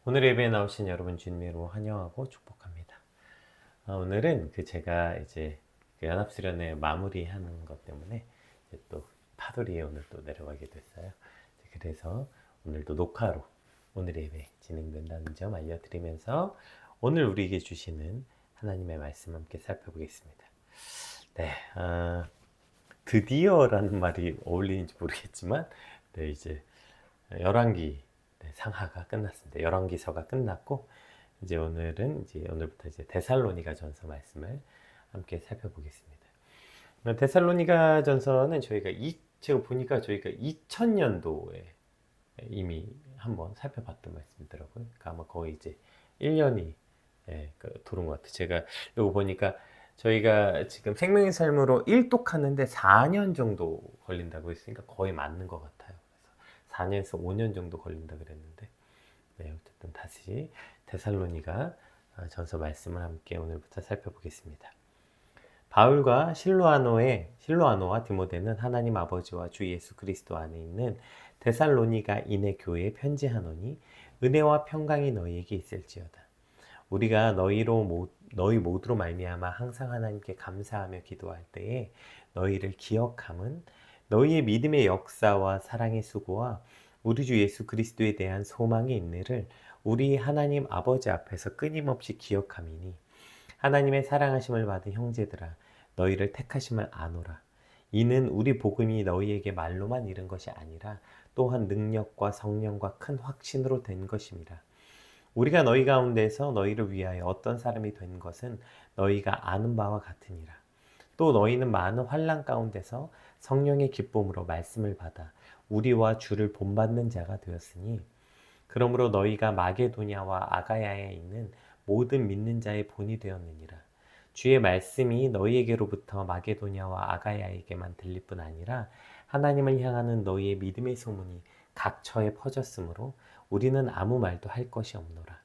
오늘 예배에 나오신 여러분 주님으로 환영하고 축복합니다. 오늘은 제가 이제 연합수련회 마무리하는 것 때문에 이제 또 파도리에 오늘 또 내려가게 됐어요. 그래서 오늘도 녹화로 오늘 예배 진행된다는 점 알려드리면서 오늘 우리에게 주시는 하나님의 말씀 함께 살펴보겠습니다. 네, 드디어라는 말이 어울리는지 모르겠지만, 네, 이제 열왕기 상하가 끝났습니다. 열왕기서가 끝났고, 이제 오늘부터 이제 데살로니가 전서 말씀을 함께 살펴보겠습니다. 데살로니가 전서는 제가 보니까 저희가 2000년도에 이미 한번 살펴봤던 말씀이더라고요. 그러니까 아마 거의 이제 1년이 도는 것 같아요. 제가 이거 보니까 저희가 지금 생명의 삶으로 1독하는데 4년 정도 걸린다고 했으니까 거의 맞는 것 같아요. 그래서 4년에서 5년 정도 걸린다 그랬는데, 네, 어쨌든 다시 데살로니가 전서 말씀을 함께 오늘부터 살펴보겠습니다. 바울과 실로아노와 디모데는 하나님 아버지와 주 예수 그리스도 안에 있는 데살로니가인의 교회에 편지하노니 은혜와 평강이 너희에게 있을지어다. 우리가 너희 모두로 말미암아 항상 하나님께 감사하며 기도할 때에 너희를 기억함은 너희의 믿음의 역사와 사랑의 수고와 우리 주 예수 그리스도에 대한 소망의 인내를 우리 하나님 아버지 앞에서 끊임없이 기억함이니 하나님의 사랑하심을 받은 형제들아 너희를 택하심을 아노라. 이는 우리 복음이 너희에게 말로만 이른 것이 아니라 또한 능력과 성령과 큰 확신으로 된 것임이라. 우리가 너희 가운데서 너희를 위하여 어떤 사람이 된 것은 너희가 아는 바와 같으니라. 또 너희는 많은 환난 가운데서 성령의 기쁨으로 말씀을 받아 우리와 주를 본받는 자가 되었으니 그러므로 너희가 마게도냐와 아가야에 있는 모든 믿는 자의 본이 되었느니라. 주의 말씀이 너희에게로부터 마게도냐와 아가야에게만 들릴 뿐 아니라 하나님을 향하는 너희의 믿음의 소문이 각처에 퍼졌으므로 우리는 아무 말도 할 것이 없노라.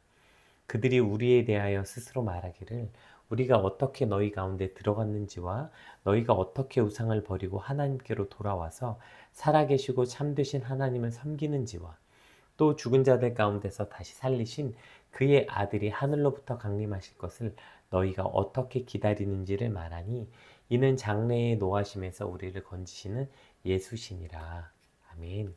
그들이 우리에 대하여 스스로 말하기를 우리가 어떻게 너희 가운데 들어갔는지와 너희가 어떻게 우상을 버리고 하나님께로 돌아와서 살아계시고 참되신 하나님을 섬기는지와 또 죽은 자들 가운데서 다시 살리신 그의 아들이 하늘로부터 강림하실 것을 너희가 어떻게 기다리는지를 말하니 이는 장래의 노하심에서 우리를 건지시는 예수시니라. 아멘.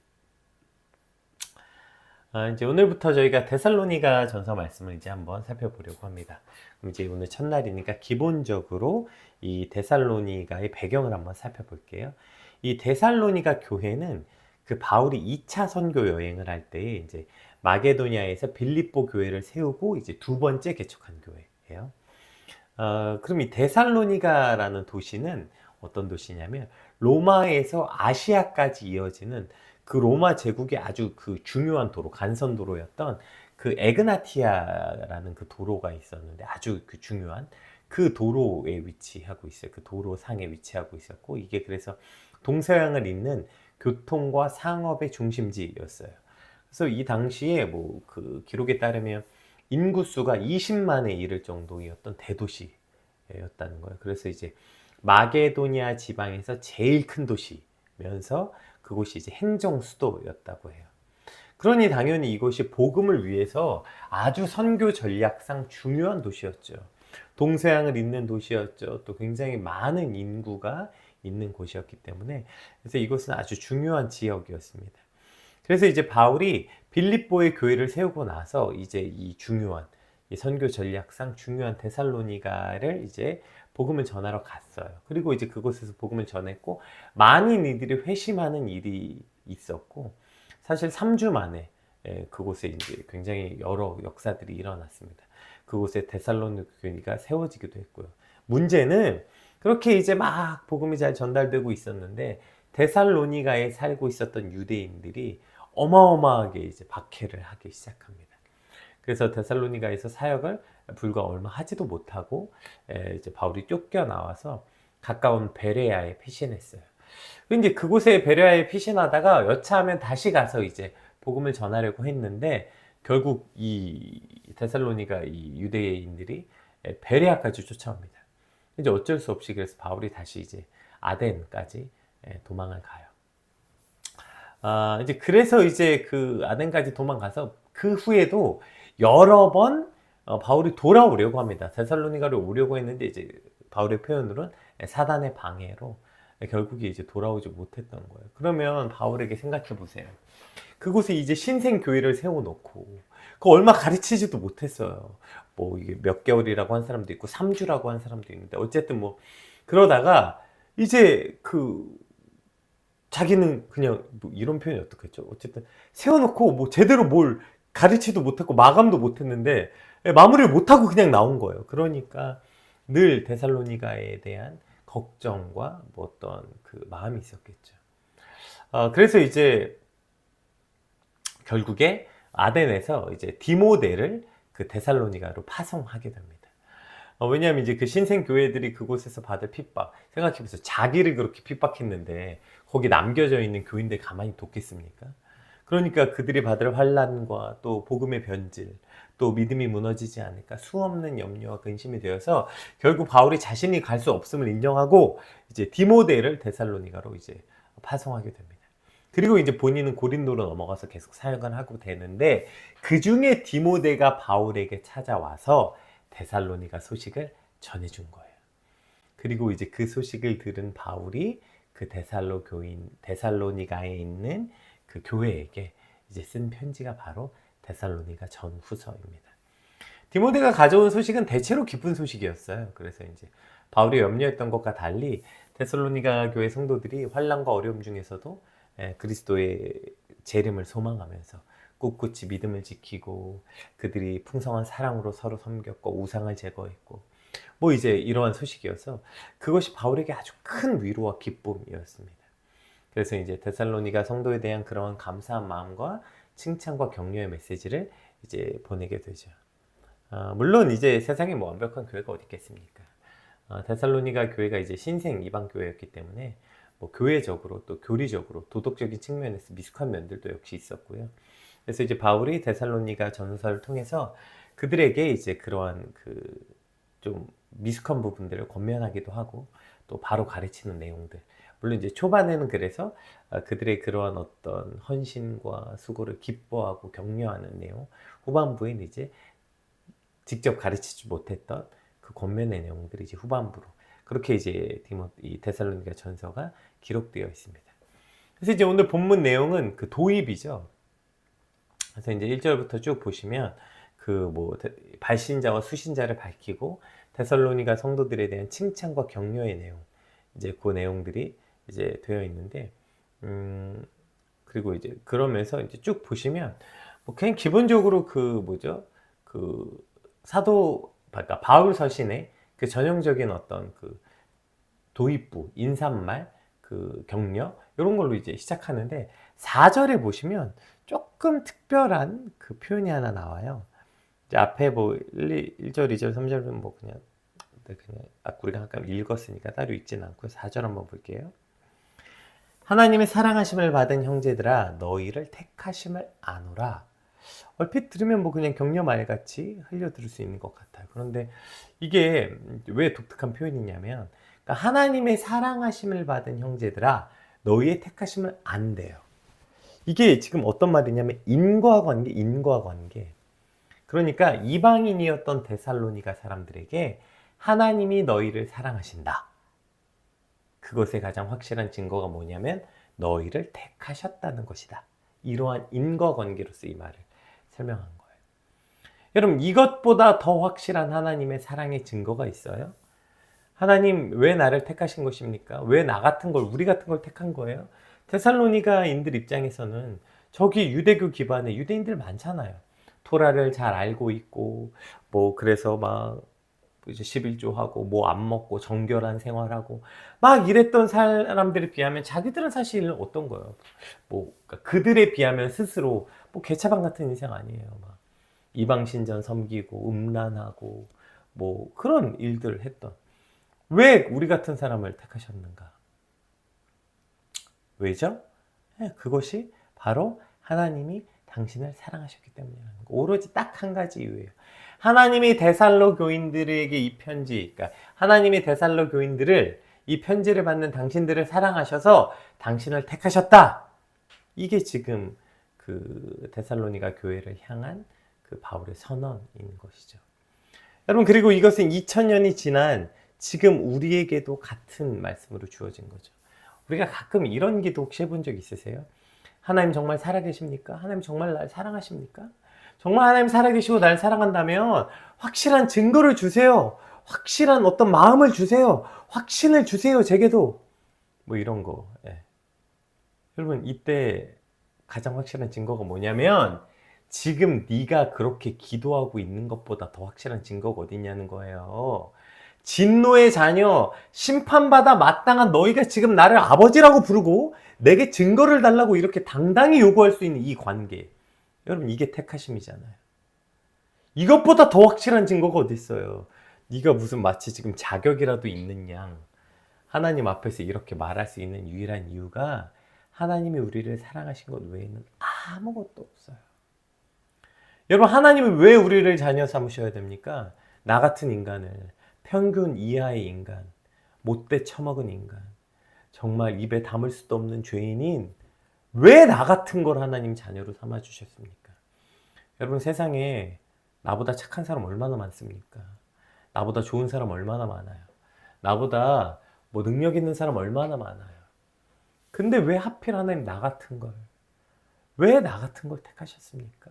이제 오늘부터 저희가 데살로니가 전서 말씀을 이제 한번 살펴보려고 합니다. 그럼 이제 오늘 첫날이니까 기본적으로 이 데살로니가의 배경을 한번 살펴볼게요. 이 데살로니가 교회는 그 바울이 2차 선교 여행을 할 때 이제 마게도니아에서 빌립보 교회를 세우고 이제 두 번째 개척한 교회예요. 그럼 이 데살로니가라는 도시는 어떤 도시냐면 로마에서 아시아까지 이어지는 그 로마 제국의 아주 그 중요한 도로, 간선도로였던 그 에그나티아라는 그 도로가 있었는데 아주 그 중요한 그 도로에 위치하고 있어요. 그 도로상에 위치하고 있었고 이게 그래서 동서양을 잇는 교통과 상업의 중심지였어요. 그래서 이 당시에 뭐 그 기록에 따르면 인구수가 20만에 이를 정도였던 대도시였다는 거예요. 그래서 이제 마게도니아 지방에서 제일 큰 도시면서 그곳이 이제 행정 수도였다고 해요. 그러니 당연히 이곳이 복음을 위해서 아주 선교 전략상 중요한 도시였죠. 동서양을 잇는 도시였죠. 또 굉장히 많은 인구가 있는 곳이었기 때문에 그래서 이곳은 아주 중요한 지역이었습니다. 그래서 이제 바울이 빌립보의 교회를 세우고 나서 이제 이 중요한 이 선교 전략상 중요한 데살로니가를 이제 복음을 전하러 갔어요. 그리고 이제 그곳에서 복음을 전했고 많은 이들이 회심하는 일이 있었고 사실 3주 만에 그곳에 이제 굉장히 여러 역사들이 일어났습니다. 그곳에 데살로니가 교회가 세워지기도 했고요. 문제는 그렇게 이제 막 복음이 잘 전달되고 있었는데 데살로니가에 살고 있었던 유대인들이 어마어마하게 이제 박해를 하기 시작합니다. 그래서 데살로니가에서 사역을 불과 얼마 하지도 못하고 이제 바울이 쫓겨나와서 가까운 베레아에 피신했어요. 근데 그곳에 베레아에 피신하다가 여차하면 다시 가서 이제 복음을 전하려고 했는데 결국 이 데살로니가 이 유대인들이 베레아까지 쫓아옵니다. 이제 어쩔 수 없이 그래서 바울이 다시 이제 아덴까지 도망을 가요. 이제 그래서 이제 그 아덴까지 도망가서 그 후에도 여러 번 바울이 돌아오려고 합니다. 데살로니가로 오려고 했는데 이제 바울의 표현으로는 사단의 방해로 결국에 이제 돌아오지 못했던 거예요. 그러면 바울에게 생각해 보세요. 그곳에 이제 신생 교회를 세워놓고 그 얼마 가르치지도 못했어요. 뭐 이게 몇 개월이라고 한 사람도 있고 3주라고 한 사람도 있는데 어쨌든 뭐 그러다가 이제 자기는 그냥 뭐 이런 표현이 어떻겠죠? 어쨌든 세워놓고 뭐 제대로 뭘 가르치도 못했고 마감도 못했는데 마무리를 못하고 그냥 나온 거예요. 그러니까 늘 데살로니가에 대한 걱정과 뭐 어떤 그 마음이 있었겠죠. 그래서 이제 결국에 아덴에서 이제 디모데를 그 데살로니가로 파송하게 됩니다. 왜냐하면 이제 그 신생 교회들이 그곳에서 받을 핍박, 생각해보세요. 자기를 그렇게 핍박했는데 거기 남겨져 있는 교인들 가만히 뒀겠습니까? 그러니까 그들이 받을 환난과 또 복음의 변질, 또 믿음이 무너지지 않을까 수없는 염려와 근심이 되어서 결국 바울이 자신이 갈 수 없음을 인정하고 이제 디모데를 데살로니가로 이제 파송하게 됩니다. 그리고 이제 본인은 고린도로 넘어가서 계속 사역을 하고 되는데 그 중에 디모데가 바울에게 찾아와서 데살로니가 소식을 전해준 거예요. 그리고 이제 그 소식을 들은 바울이 그 데살로니가에 있는 그 교회에게 이제 쓴 편지가 바로 데살로니가 전후서입니다. 디모데가 가져온 소식은 대체로 기쁜 소식이었어요. 그래서 이제 바울이 염려했던 것과 달리 데살로니가 교회 성도들이 환난과 어려움 중에서도 그리스도의 재림을 소망하면서 꿋꿋이 믿음을 지키고 그들이 풍성한 사랑으로 서로 섬겼고 우상을 제거했고 뭐 이제 이러한 소식이어서 그것이 바울에게 아주 큰 위로와 기쁨이었습니다. 그래서 이제 데살로니가 성도에 대한 그러한 감사한 마음과 칭찬과 격려의 메시지를 이제 보내게 되죠. 물론 이제 세상에 뭐 완벽한 교회가 어디 있겠습니까? 데살로니가 교회가 이제 신생 이방 교회였기 때문에 뭐 교회적으로 또 교리적으로 도덕적인 측면에서 미숙한 면들도 역시 있었고요. 그래서 이제 바울이 데살로니가 전서를 통해서 그들에게 이제 그러한 그 좀 미숙한 부분들을 권면하기도 하고 또 바로 가르치는 내용들. 물론 이제 초반에는 그래서 그들의 그러한 어떤 헌신과 수고를 기뻐하고 격려하는 내용, 후반부에는 이제 직접 가르치지 못했던 그 권면의 내용들이 이제 후반부로 그렇게 이제 이 데살로니가 전서가 기록되어 있습니다. 그래서 이제 오늘 본문 내용은 그 도입이죠. 그래서 이제 1절부터 쭉 보시면 그 뭐 발신자와 수신자를 밝히고 데살로니가 성도들에 대한 칭찬과 격려의 내용, 이제 그 내용들이 이제 되어 있는데, 그리고 이제 그러면서 이제 쭉 보시면 뭐 그냥 기본적으로 그 사도, 그러니까 바울 서신의 그 전형적인 어떤 그 도입부, 인사말, 그 격려 이런 걸로 이제 시작하는데 4절에 보시면 조금 특별한 그 표현이 하나 나와요. 이제 앞에 뭐 1절, 2절, 3절은 뭐 그냥 우리가 아까 읽었으니까 따로 읽진 않고 4절 한번 볼게요. 하나님의 사랑하심을 받은 형제들아 너희를 택하심을 아노라. 얼핏 들으면 뭐 그냥 격려말 같이 흘려들을 수 있는 것 같아요. 그런데 이게 왜 독특한 표현이냐면 그러니까 하나님의 사랑하심을 받은 형제들아 너희의 택하심을 안돼요. 이게 지금 어떤 말이냐면 인과 관계. 그러니까 이방인이었던 데살로니가 사람들에게 하나님이 너희를 사랑하신다. 그것의 가장 확실한 증거가 뭐냐면 너희를 택하셨다는 것이다. 이러한 인과관계로서 이 말을 설명한 거예요. 여러분 이것보다 더 확실한 하나님의 사랑의 증거가 있어요? 하나님 왜 나를 택하신 것입니까? 왜 나 같은 걸, 우리 같은 걸 택한 거예요? 데살로니가인들 입장에서는 저기 유대교 기반의 유대인들 많잖아요. 토라를 잘 알고 있고 뭐 그래서 막 이제 11조하고 뭐 안 먹고 정결한 생활하고 막 이랬던 사람들에 비하면 자기들은 사실 어떤 거예요? 뭐 그러니까 그들에 비하면 스스로 뭐 개차반 같은 인생 아니에요. 막 이방신전 섬기고 음란하고 뭐 그런 일들을 했던. 왜 우리 같은 사람을 택하셨는가? 왜죠? 그것이 바로 하나님이 당신을 사랑하셨기 때문이라는 거. 오로지 딱 한 가지 이유예요. 하나님이 데살로 교인들에게 이 편지, 그러니까 하나님이 데살로 교인들을 이 편지를 받는 당신들을 사랑하셔서 당신을 택하셨다. 이게 지금 그 데살로니가 교회를 향한 그 바울의 선언인 것이죠. 여러분, 그리고 이것은 2000년이 지난 지금 우리에게도 같은 말씀으로 주어진 거죠. 우리가 가끔 이런 기도 혹시 해본 적 있으세요? 하나님 정말 살아계십니까? 하나님 정말 날 사랑하십니까? 정말 하나님 살아계시고 날 사랑한다면 확실한 증거를 주세요. 확실한 어떤 마음을 주세요. 확신을 주세요. 제게도. 뭐 이런 거. 예. 여러분, 이때 가장 확실한 증거가 뭐냐면 지금 네가 그렇게 기도하고 있는 것보다 더 확실한 증거가 어디 있냐는 거예요. 진노의 자녀, 심판받아 마땅한 너희가 지금 나를 아버지라고 부르고 내게 증거를 달라고 이렇게 당당히 요구할 수 있는 이 관계. 여러분, 이게 택하심이잖아요. 이것보다 더 확실한 증거가 어디 있어요. 네가 무슨 마치 지금 자격이라도 있는 양 하나님 앞에서 이렇게 말할 수 있는 유일한 이유가 하나님이 우리를 사랑하신 것 외에는 아무것도 없어요. 여러분, 하나님은 왜 우리를 자녀 삼으셔야 됩니까? 나 같은 인간을, 평균 이하의 인간, 못돼 처먹은 인간, 정말 입에 담을 수도 없는 죄인인 왜 나 같은 걸 하나님 자녀로 삼아주셨습니까? 여러분, 세상에 나보다 착한 사람 얼마나 많습니까? 나보다 좋은 사람 얼마나 많아요? 나보다 뭐 능력 있는 사람 얼마나 많아요? 근데 왜 하필 하나님 나 같은 걸, 왜 나 같은 걸 택하셨습니까?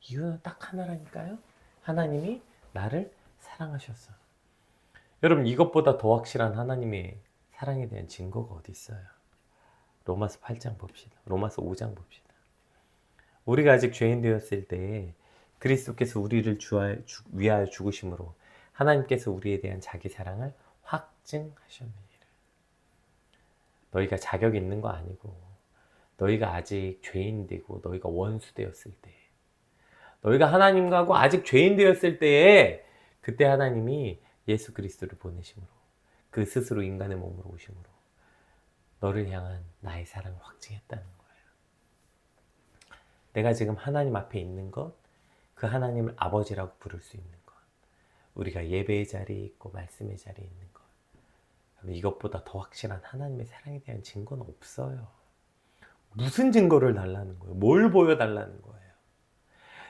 이유는 딱 하나라니까요. 하나님이 나를 사랑하셔서. 여러분, 이것보다 더 확실한 하나님의 사랑에 대한 증거가 어디 있어요? 로마서 8장 봅시다. 로마서 5장 봅시다. 우리가 아직 죄인 되었을 때에 그리스도께서 우리를 위하여 죽으심으로 하나님께서 우리에 대한 자기 사랑을 확증하셨느니라. 너희가 자격 있는 거 아니고 너희가 아직 죄인 되고 너희가 원수 되었을 때, 너희가 하나님과 아직 죄인 되었을 때에 그때 하나님이 예수 그리스도를 보내심으로 그 스스로 인간의 몸으로 오심으로 너를 향한 나의 사랑을 확증했다는 거예요. 내가 지금 하나님 앞에 있는 것, 그 하나님을 아버지라고 부를 수 있는 것, 우리가 예배의 자리에 있고 말씀의 자리에 있는 것, 이것보다 더 확실한 하나님의 사랑에 대한 증거는 없어요. 무슨 증거를 달라는 거예요? 뭘 보여달라는 거예요?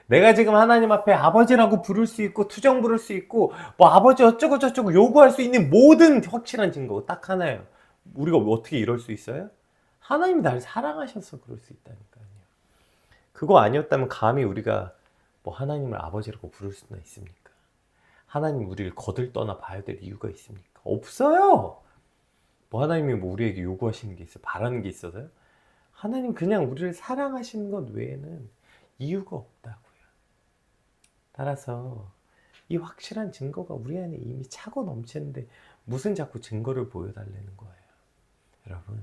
내가 지금 하나님 앞에 아버지라고 부를 수 있고 투정 부를 수 있고 뭐 아버지 어쩌고 저쩌고 요구할 수 있는 모든 확실한 증거가 딱 하나예요. 우리가 어떻게 이럴 수 있어요? 하나님이 나를 사랑하셔서 그럴 수 있다니까요. 그거 아니었다면 감히 우리가 뭐 하나님을 아버지라고 부를 수는 있습니까? 하나님 우리를 거들떠나 봐야 될 이유가 있습니까? 없어요. 뭐 하나님이 뭐 우리에게 요구하시는 게 있어요? 바라는 게 있어서요? 하나님 그냥 우리를 사랑하시는 것 외에는 이유가 없다고요. 따라서 이 확실한 증거가 우리 안에 이미 차고 넘치는데 무슨 자꾸 증거를 보여달라는 거예요. 여러분,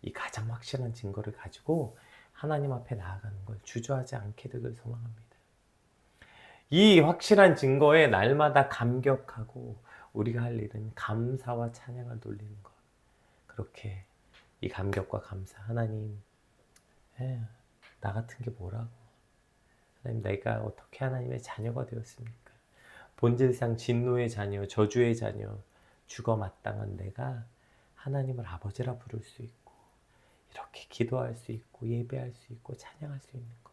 이 가장 확실한 증거를 가지고 하나님 앞에 나아가는 걸 주저하지 않게 되길 소망합니다. 이 확실한 증거에 날마다 감격하고 우리가 할 일은 감사와 찬양을 돌리는 것. 그렇게 이 감격과 감사, 하나님, 나 같은 게 뭐라고? 하나님, 내가 어떻게 하나님의 자녀가 되었습니까? 본질상 진노의 자녀, 저주의 자녀, 죽어 마땅한 내가 하나님을 아버지라 부를 수 있고 이렇게 기도할 수 있고 예배할 수 있고 찬양할 수 있는 것.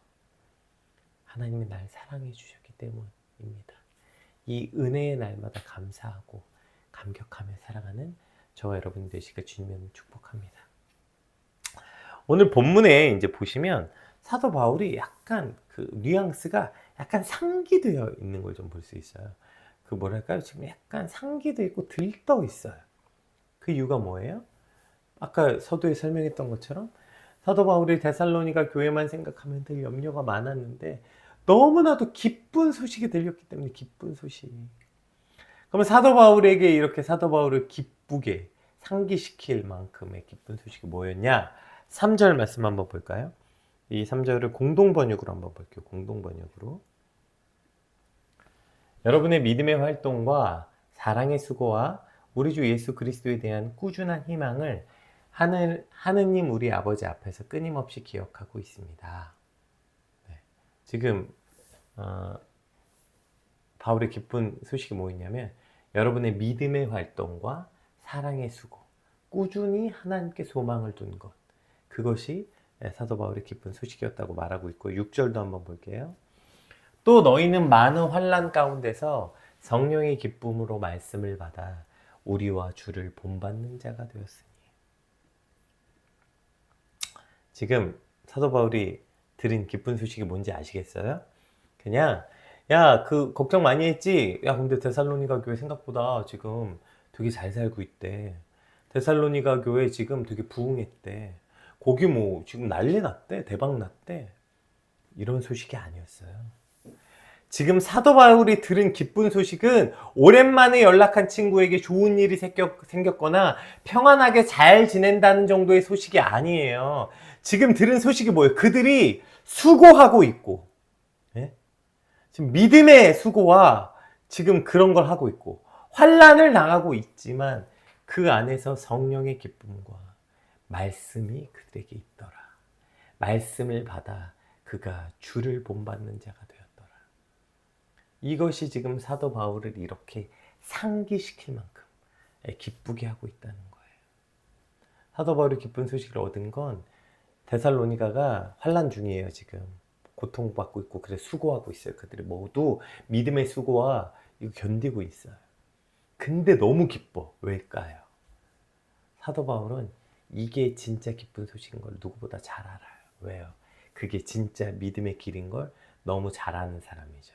하나님이 날 사랑해 주셨기 때문입니다. 이 은혜의 날마다 감사하고 감격하며 살아가는 저와 여러분 되시길 주님을 축복합니다. 오늘 본문에 이제 보시면 사도 바울이 약간 그 뉘앙스가 약간 상기되어 있는 걸 좀 볼 수 있어요. 그 뭐랄까요? 지금 약간 상기되어 있고 들떠 있어요. 그 이유가 뭐예요? 아까 서두에 설명했던 것처럼 사도 바울이 데살로니가 교회만 생각하면 늘 염려가 많았는데 너무나도 기쁜 소식이 들렸기 때문에 기쁜 소식. 그러면 사도 바울에게 이렇게 사도 바울을 기쁘게 상기시킬 만큼의 기쁜 소식이 뭐였냐? 3절 말씀 한번 볼까요? 이 3절을 공동 번역으로 한번 볼게요. 공동 번역으로. 여러분의 믿음의 활동과 사랑의 수고와 우리 주 예수 그리스도에 대한 꾸준한 희망을 하느님 우리 아버지 앞에서 끊임없이 기억하고 있습니다. 네. 지금 바울의 기쁜 소식이 뭐였냐면 여러분의 믿음의 활동과 사랑의 수고, 꾸준히 하나님께 소망을 둔 것, 그것이 사도 바울의 기쁜 소식이었다고 말하고 있고 6절도 한번 볼게요. 또 너희는 많은 환난 가운데서 성령의 기쁨으로 말씀을 받아 우리와 주를 본받는 자가 되었으니. 지금 사도 바울이 들은 기쁜 소식이 뭔지 아시겠어요? 그냥 야, 그 걱정 많이 했지? 야, 근데 데살로니가 교회 생각보다 지금 되게 잘 살고 있대. 데살로니가 교회 지금 되게 부흥했대. 거기 뭐 지금 난리 났대. 대박 났대. 이런 소식이 아니었어요. 지금 사도 바울이 들은 기쁜 소식은 오랜만에 연락한 친구에게 좋은 일이 생겼거나 평안하게 잘 지낸다는 정도의 소식이 아니에요. 지금 들은 소식이 뭐예요? 그들이 수고하고 있고, 예? 지금 믿음의 수고와 지금 그런 걸 하고 있고, 환난을 당하고 있지만 그 안에서 성령의 기쁨과 말씀이 그들에게 있더라. 말씀을 받아 그가 주를 본받는 자가 되었더라. 이것이 지금 사도 바울을 이렇게 상기시킬 만큼 기쁘게 하고 있다는 거예요. 사도 바울이 기쁜 소식을 얻은 건 데살로니가가 환난 중이에요. 지금 고통받고 있고 그래 수고하고 있어요. 그들이 모두 믿음의 수고와 이거 견디고 있어요. 근데 너무 기뻐. 왜일까요? 사도 바울은 이게 진짜 기쁜 소식인 걸 누구보다 잘 알아요. 왜요? 그게 진짜 믿음의 길인 걸 너무 잘 아는 사람이죠.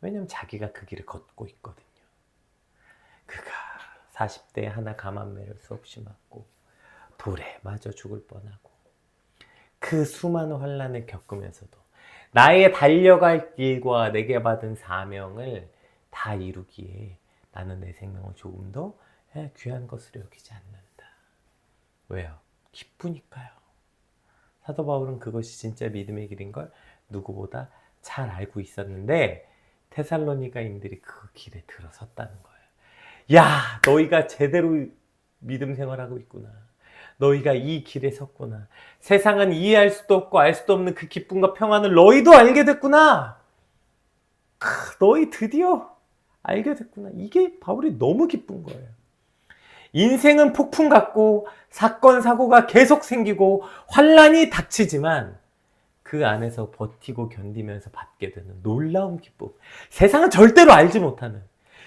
왜냐면 자기가 그 길을 걷고 있거든요. 그가 40대에 하나 감암매를 수없이 맞고 돌에 맞아 죽을 뻔하고 그 수많은 환난을 겪으면서도 나의 달려갈 길과 내게 받은 사명을 다 이루기에 나는 내 생명을 조금 더 귀한 것으로 여기지 않는다. 왜요? 기쁘니까요. 사도 바울은 그것이 진짜 믿음의 길인 걸 누구보다 잘 알고 있었는데 테살로니가인들이 그 길에 들어섰다는 거예요. 야, 너희가 제대로 믿음 생활하고 있구나. 너희가 이 길에 섰구나. 세상은 이해할 수도 없고 알 수도 없는 그 기쁨과 평안을 너희도 알게 됐구나. 너희 드디어 알게 됐구나. 이게 바울이 너무 기쁜 거예요. 인생은 폭풍 같고 사건 사고가 계속 생기고 환난이 닥치지만 그 안에서 버티고 견디면서 받게 되는 놀라운 기쁨. 세상은 절대로 알지 못하는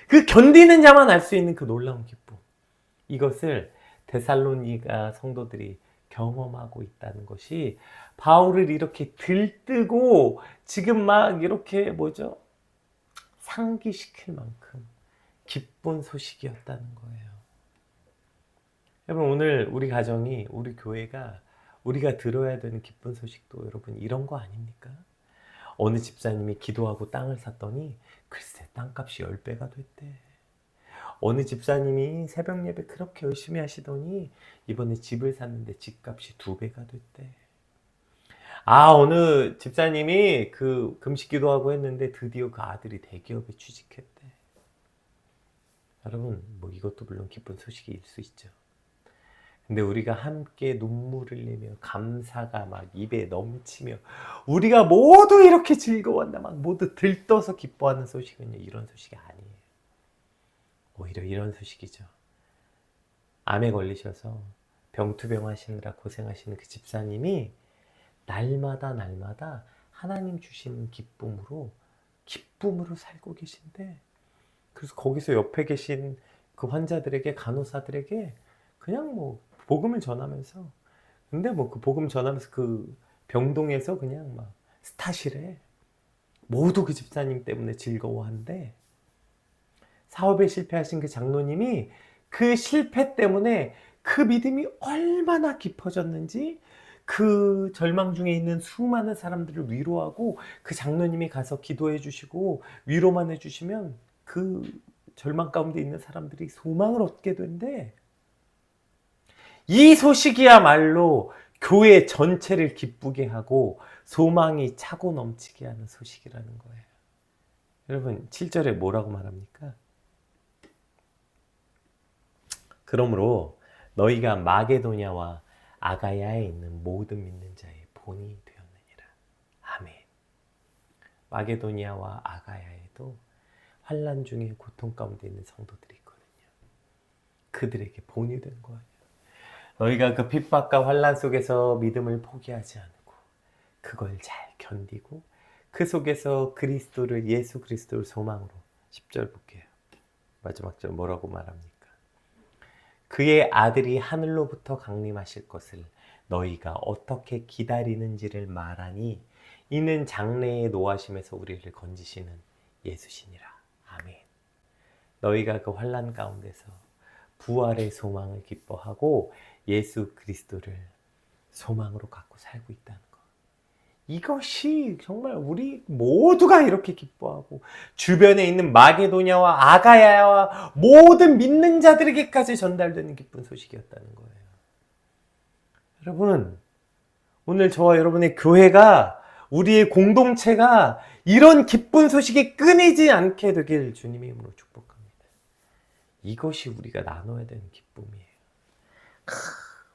그 견디는 자만 알 수 있는 그 놀라운 기쁨. 이것을 데살로니가 성도들이 경험하고 있다는 것이 바울을 이렇게 들뜨고 지금 막 이렇게 상기시킬 만큼 기쁜 소식이었다는 거예요. 여러분, 오늘 우리 가정이, 우리 교회가 우리가 들어야 되는 기쁜 소식도 여러분 이런 거 아닙니까? 어느 집사님이 기도하고 땅을 샀더니 글쎄 땅값이 10배가 됐대. 어느 집사님이 새벽 예배 그렇게 열심히 하시더니 이번에 집을 샀는데 집값이 2배가 됐대. 어느 집사님이 그 금식 기도하고 했는데 드디어 그 아들이 대기업에 취직했대. 여러분, 이것도 물론 기쁜 소식일 수 있죠. 근데 우리가 함께 눈물을 흘리며 감사가 막 입에 넘치며 우리가 모두 이렇게 즐거워한다 막 모두 들떠서 기뻐하는 소식은요, 이런 소식이 아니에요. 오히려 이런 소식이죠. 암에 걸리셔서 병투병 하시느라 고생하시는 그 집사님이 날마다 하나님 주시는 기쁨으로 살고 계신데, 그래서 거기서 옆에 계신 그 환자들에게, 간호사들에게 그냥 복음을 전하면서, 근데 그 복음 전하면서 그 병동에서 그냥 막 스타시래. 모두 그 집사님 때문에 즐거워한데, 사업에 실패하신 그 장로님이 그 실패 때문에 그 믿음이 얼마나 깊어졌는지 그 절망 중에 있는 수많은 사람들을 위로하고, 그 장로님이 가서 기도해 주시고 위로만 해 주시면 그 절망 가운데 있는 사람들이 소망을 얻게 된대. 이 소식이야말로 교회 전체를 기쁘게 하고 소망이 차고 넘치게 하는 소식이라는 거예요. 여러분, 7절에 뭐라고 말합니까? 그러므로 너희가 마게도냐와 아가야에 있는 모든 믿는 자의 본이 되었느니라. 아멘. 마게도냐와 아가야에도 환난 중에 고통 가운데 있는 성도들이 있거든요. 그들에게 본이 된 거예요. 너희가 그 핍박과 환난 속에서 믿음을 포기하지 않고 그걸 잘 견디고 그 속에서 그리스도를, 예수 그리스도를 소망으로 10절 볼게요. 마지막 절 뭐라고 말합니까? 그의 아들이 하늘로부터 강림하실 것을 너희가 어떻게 기다리는지를 말하니 이는 장래의 노하심에서 우리를 건지시는 예수시니라. 아멘. 너희가 그 환난 가운데서 부활의 소망을 기뻐하고 예수 그리스도를 소망으로 갖고 살고 있다는 것. 이것이 정말 우리 모두가 이렇게 기뻐하고 주변에 있는 마게도냐와 아가야와 모든 믿는 자들에게까지 전달되는 기쁜 소식이었다는 거예요. 여러분, 오늘 저와 여러분의 교회가, 우리의 공동체가 이런 기쁜 소식이 끊이지 않게 되길 주님의 이름으로 축복합니다. 이것이 우리가 나눠야 되는 기쁨이에요.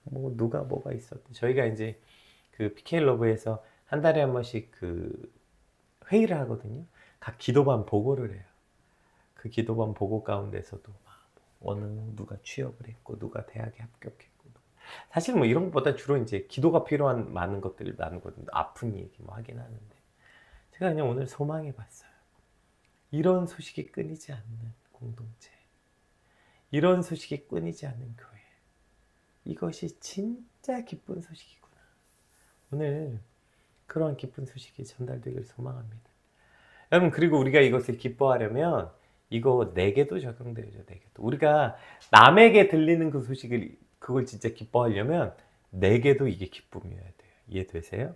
뭐 누가 뭐가 있었든 저희가 이제 그 PK 러브에서 한 달에 한 번씩 그 회의를 하거든요. 각 기도반 보고를 해요. 그 기도반 보고 가운데서도 어느 누가 취업을 했고 누가 대학에 합격했고, 사실 뭐 이런 것보다 주로 이제 기도가 필요한 많은 것들을 나누거든요. 아픈 얘기 뭐 하긴 하는데 제가 그냥 오늘 소망해 봤어요. 이런 소식이 끊이지 않는 공동체, 이런 소식이 끊이지 않는 교회, 이것이 진짜 기쁜 소식이구나. 오늘 그런 기쁜 소식이 전달되길 소망합니다. 여러분, 그리고 우리가 이것을 기뻐하려면 이거 내게도 적용되죠. 내게도. 우리가 남에게 들리는 그 소식을, 그걸 진짜 기뻐하려면 내게도 이게 기쁨이어야 돼요. 이해되세요?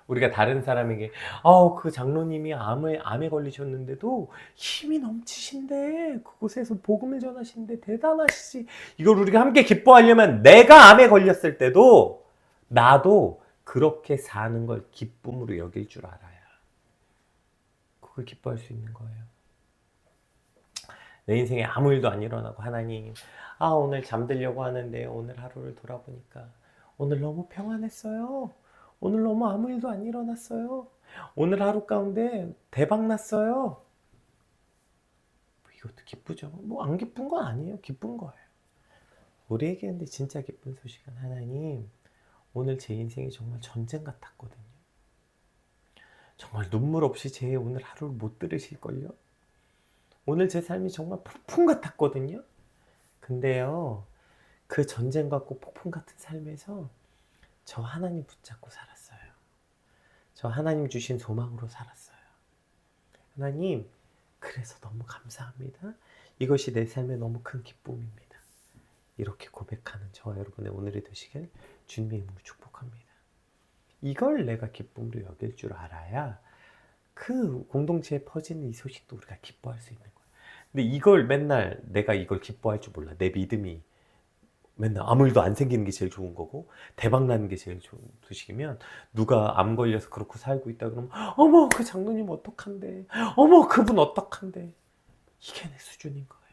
우리가 다른 사람에게 그 장로님이 암에 걸리셨는데도 힘이 넘치신데 그곳에서 복음을 전하시는데 대단하시지, 이걸 우리가 함께 기뻐하려면 내가 암에 걸렸을 때도 나도 그렇게 사는 걸 기쁨으로 여길 줄 알아야 그걸 기뻐할 수 있는 거예요. 내 인생에 아무 일도 안 일어나고 하나님, 오늘 잠들려고 하는데 오늘 하루를 돌아보니까 오늘 너무 평안했어요. 오늘 너무 아무 일도 안 일어났어요. 오늘 하루 가운데 대박 났어요. 이것도 기쁘죠. 뭐 안 기쁜 건 아니에요. 기쁜 거예요. 우리에게 근데 진짜 기쁜 소식은 하나님, 오늘 제 인생이 정말 전쟁 같았거든요. 정말 눈물 없이 제 오늘 하루를 못 들으실걸요. 오늘 제 삶이 정말 폭풍 같았거든요. 근데요, 그 전쟁 같고 폭풍 같은 삶에서 저 하나님 붙잡고 살았어요. 저 하나님 주신 소망으로 살았어요. 하나님, 그래서 너무 감사합니다. 이것이 내 삶의 너무 큰 기쁨입니다. 이렇게 고백하는 저와 여러분의 오늘이 되시길 주님의 이름으로 축복합니다. 이걸 내가 기쁨으로 여길 줄 알아야 그 공동체에 퍼지는 이 소식도 우리가 기뻐할 수 있는 거예요. 근데 이걸 맨날 내가 이걸 기뻐할 줄 몰라. 내 믿음이 맨날 아무 일도 안 생기는 게 제일 좋은 거고 대박 나는 게 제일 좋은 소식이면, 누가 암 걸려서 그렇고 살고 있다 그러면 어머 그 장로님 어떡한데, 어머 그분 어떡한데, 이게 내 수준인 거예요.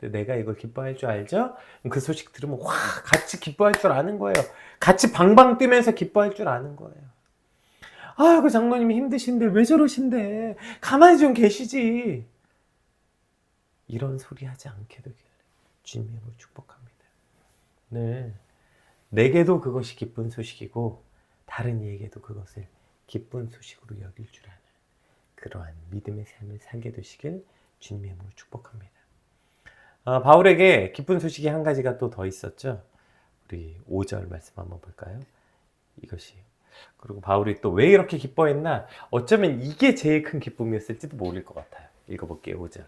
근데 내가 이걸 기뻐할 줄 알죠? 그 소식 들으면 와 같이 기뻐할 줄 아는 거예요. 같이 방방 뛰면서 기뻐할 줄 아는 거예요. 그 장로님이 힘드신데 왜 저러신데, 가만히 좀 계시지. 이런 소리 하지 않게 되길 주님으로 축복합니다. 네, 내게도 그것이 기쁜 소식이고 다른 이에게도 그것을 기쁜 소식으로 여길 줄 아는 그러한 믿음의 삶을 살게 되시길 주님의 이름으로 축복합니다. 바울에게 기쁜 소식이 한 가지가 또 더 있었죠. 우리 5절 말씀 한번 볼까요? 이것이, 그리고 바울이 또 왜 이렇게 기뻐했나, 어쩌면 이게 제일 큰 기쁨이었을지도 모를 것 같아요. 읽어볼게요. 5절.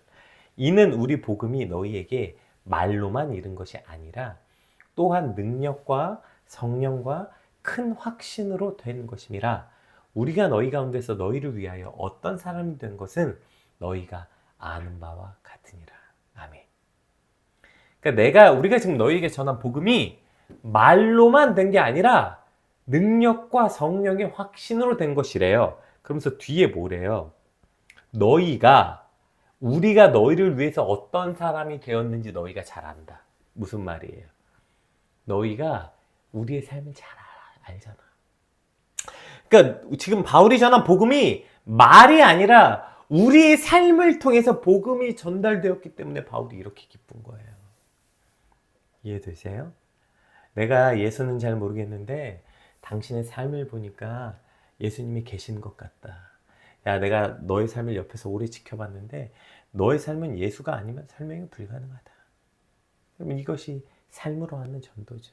이는 우리 복음이 너희에게 말로만 이른 것이 아니라 또한 능력과 성령과 큰 확신으로 된 것임이라. 우리가 너희 가운데서 너희를 위하여 어떤 사람이 된 것은 너희가 아는 바와 같으니라. 아멘. 그러니까 우리가 지금 너희에게 전한 복음이 말로만 된 게 아니라 능력과 성령의 확신으로 된 것이래요. 그러면서 뒤에 뭐래요? 우리가 너희를 위해서 어떤 사람이 되었는지 너희가 잘 안다. 무슨 말이에요? 너희가 우리의 삶을 잘 알잖아. 그러니까 지금 바울이 전한 복음이 말이 아니라 우리의 삶을 통해서 복음이 전달되었기 때문에 바울이 이렇게 기쁜 거예요. 이해되세요? 내가 예수는 잘 모르겠는데 당신의 삶을 보니까 예수님이 계신 것 같다. 야, 내가 너의 삶을 옆에서 오래 지켜봤는데 너의 삶은 예수가 아니면 설명이 불가능하다. 그러면 이것이 삶으로 하는 전도죠.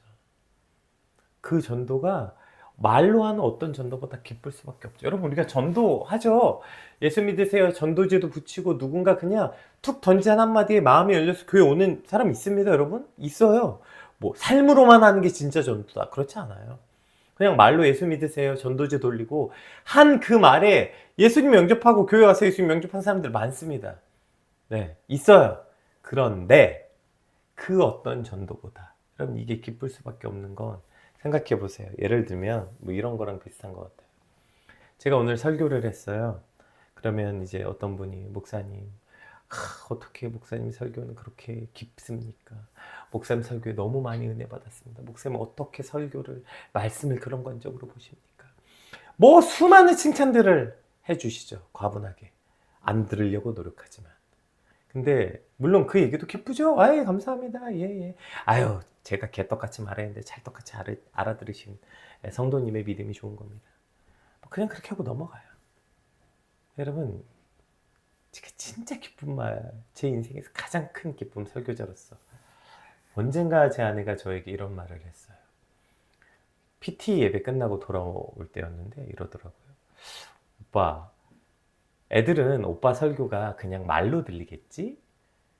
그 전도가 말로 하는 어떤 전도보다 기쁠 수밖에 없죠. 여러분, 우리가 전도하죠. 예수 믿으세요. 전도제도 붙이고 누군가 그냥 툭 던진 한마디에 마음이 열려서 교회 오는 사람 있습니다, 여러분? 있어요. 뭐 삶으로만 하는 게 진짜 전도다. 그렇지 않아요. 그냥 말로 예수 믿으세요. 전도제 돌리고 한 그 말에 예수님 영접하고 교회 와서 예수님 영접한 사람들 많습니다. 네, 있어요. 그런데 그 어떤 전도보다 여러분 이게 기쁠 수밖에 없는 건 생각해 보세요. 예를 들면 뭐 이런 거랑 비슷한 것 같아요. 제가 오늘 설교를 했어요. 그러면 이제 어떤 분이 목사님, 어떻게 목사님 설교는 그렇게 깊습니까? 목사님 설교에 너무 많이 은혜 받았습니다. 목사님 어떻게 설교를 말씀을 그런 관점으로 보십니까? 뭐 수많은 칭찬들을 해주시죠. 과분하게 안 들으려고 노력하지만. 근데 물론 그 얘기도 기쁘죠. 아예 감사합니다. 예. 아유, 제가 개떡같이 말했는데 찰떡같이 알아들으신 성도님의 믿음이 좋은 겁니다. 그냥 그렇게 하고 넘어가요. 여러분, 제가 진짜 기쁜 말, 제 인생에서 가장 큰 기쁨, 설교자로서 언젠가 제 아내가 저에게 이런 말을 했어요. PT 예배 끝나고 돌아올 때였는데 이러더라고요. 오빠, 애들은 오빠 설교가 그냥 말로 들리겠지?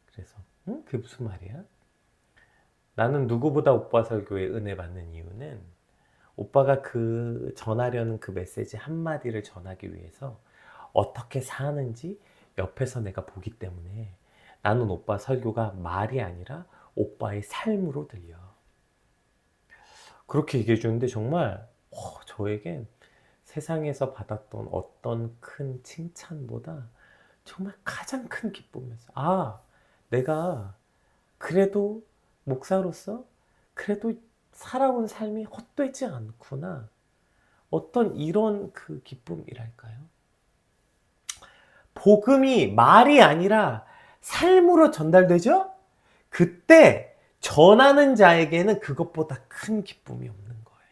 그래서 응? 그게 무슨 말이야? 나는 누구보다 오빠 설교에 은혜 받는 이유는 오빠가 그 전하려는 그 메시지 한마디를 전하기 위해서 어떻게 사는지 옆에서 내가 보기 때문에 나는 오빠 설교가 말이 아니라 오빠의 삶으로 들려. 그렇게 얘기해 주는데 정말 저에겐 세상에서 받았던 어떤 큰 칭찬보다 정말 가장 큰 기쁨이었어요. 아, 내가 그래도 목사로서 그래도 살아온 삶이 헛되지 않구나. 어떤 이런 그 기쁨이랄까요? 복음이 말이 아니라 삶으로 전달되죠? 그때 전하는 자에게는 그것보다 큰 기쁨이 없는 거예요.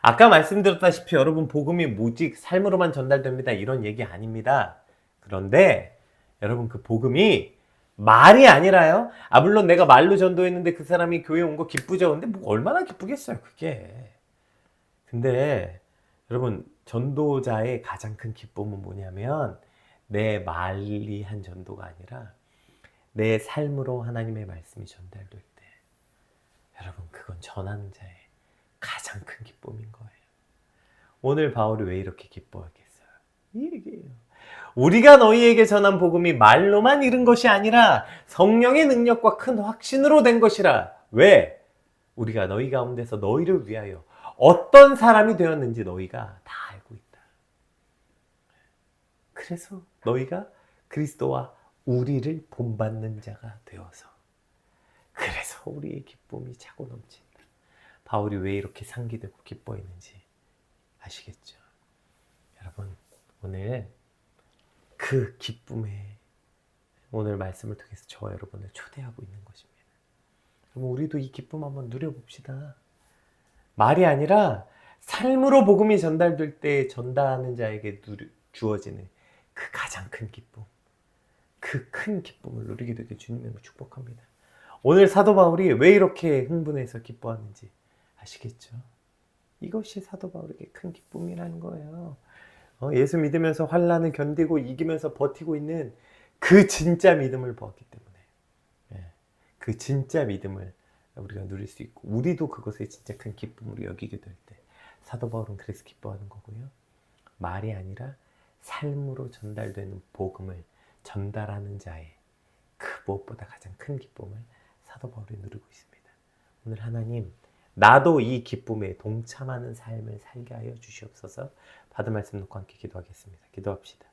아까 말씀드렸다시피 여러분 복음이 무직 삶으로만 전달됩니다. 이런 얘기 아닙니다. 그런데 여러분 그 복음이 말이 아니라요. 아 물론 내가 말로 전도했는데 그 사람이 교회 온 거 기쁘죠. 근데 뭐 얼마나 기쁘겠어요 그게. 근데 여러분 전도자의 가장 큰 기쁨은 뭐냐면 내 말이 한 전도가 아니라 내 삶으로 하나님의 말씀이 전달될 때 여러분 그건 전하는 자의 가장 큰 기쁨인 거예요. 오늘 바울이 왜 이렇게 기뻐하겠어요? 이 얘기예요. 우리가 너희에게 전한 복음이 말로만 이른 것이 아니라 성령의 능력과 큰 확신으로 된 것이라. 왜? 우리가 너희 가운데서 너희를 위하여 어떤 사람이 되었는지 너희가 다 알고 있다. 그래서 너희가 그리스도와 우리를 본받는 자가 되어서 그래서 우리의 기쁨이 차고 넘친다. 바울이 왜 이렇게 상기되고 기뻐했는지 아시겠죠? 여러분 오늘 그 기쁨에 오늘 말씀을 통해서 저와 여러분을 초대하고 있는 것입니다. 그럼 우리도 이 기쁨 한번 누려봅시다. 말이 아니라 삶으로 복음이 전달될 때 전달하는 자에게 주어지는 그 가장 큰 기쁨, 그 큰 기쁨을 누리게 되길 주님의 축복합니다. 오늘 사도 바울이 왜 이렇게 흥분해서 기뻐하는지 아시겠죠? 이것이 사도 바울에게 큰 기쁨이라는 거예요. 예수 믿으면서 환난을 견디고 이기면서 버티고 있는 그 진짜 믿음을 보았기 때문에 그 진짜 믿음을 우리가 누릴 수 있고 우리도 그것을 진짜 큰 기쁨으로 여기게 될 때 사도 바울은 그래서 기뻐하는 거고요. 말이 아니라 삶으로 전달되는 복음을 전달하는 자의 그 무엇보다 가장 큰 기쁨을 사도 바울이 누리고 있습니다. 오늘 하나님 나도 이 기쁨에 동참하는 삶을 살게 하여 주시옵소서. 받은 말씀 놓고 함께 기도하겠습니다. 기도합시다.